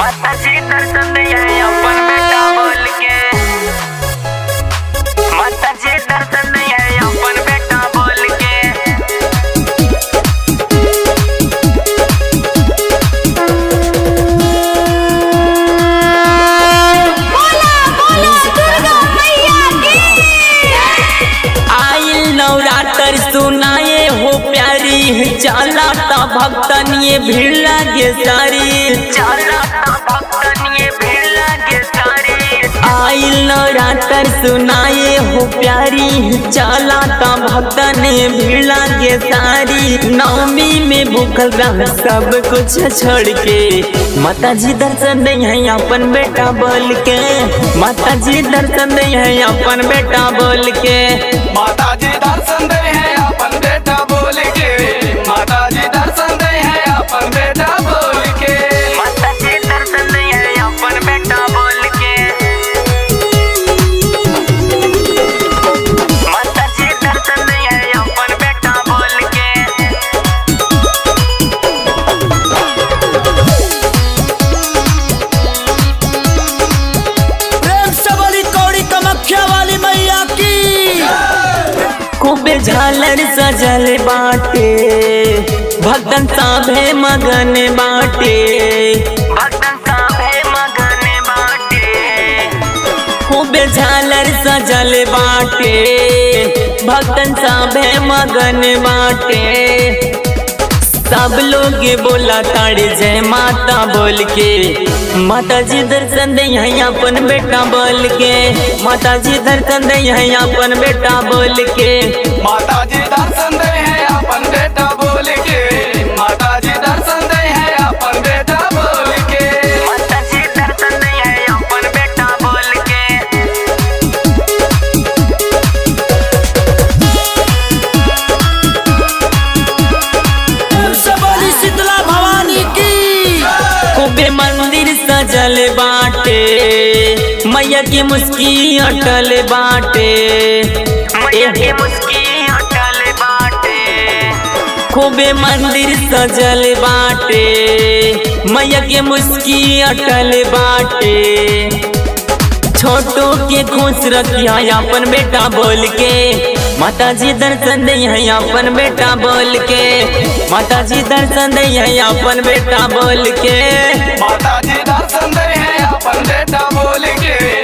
माता जी दर्शन दे अपन बेटा बोल के, माता जी दर्शन दे अपन बेटा बोल के। आइल नवरात्र सुनाए हो प्यारी, चला ता भक्तन ये भीड़ लागे सारी, चला ता भक्तन ये भीड़ लागे सारी। आइल नवरात्र सुनाए हो प्यारी, चला ता भक्तन ये भीड़ लागे सारी। नवमी में भूखल रह सब कुछ छोड़ के, माता जी दर्शन दे अपन बेटा बोल के, माता जी दर्शन दे अपन बेटा बोल के। माता जी दर्शन दे हैं अपन बेटा बोल के, माता जी दर्शन दे हैं अपन बेटा बोल के। माता जी दर्शन दे अपन बेटा बोल के, माता जी दर्शन दे अपन बेटा बोल के। प्रेम से बोली कौड़ी कामाख्या वाली मैया की। खूबे झालर सजल बाटे, भक्तन साभे मगन बाटे, भक्तन साभे मगन बाटे। खूबे झालर सजल बाटे, भक्तन साभे मगन बाटे। सब लोग बोला ताड़े जय माता बोल के, माता जी दर्शन दे अपन बेटा बोल के, माता जी दर्शन दे अपन बेटा बोल के। माता जी दर्शन दे हैं अपन बेटा बोल के, माता जी दर्शन दे हैं अपन बेटा बोल के। माता जी दर्शन दे अपन बेटा बोल के। प्रेम से बोली शीतला भवानी की। खूबे मंदिर सजल बाटे, मैया की मुस्की अटल बाटे, मैया की मुस्की अटल बाटे। खूबे मंदिर सजल बाटे, मैया की मुस्की अटल बाटे। छोटो के खुश रखिया अपन बेटा बोल के, माता जी दर्शन दे अपन बेटा बोल के, माता जी दर्शन दे अपन बेटा बोल के। माता जी दर्शन दे हैं अपन बेटा बोल के।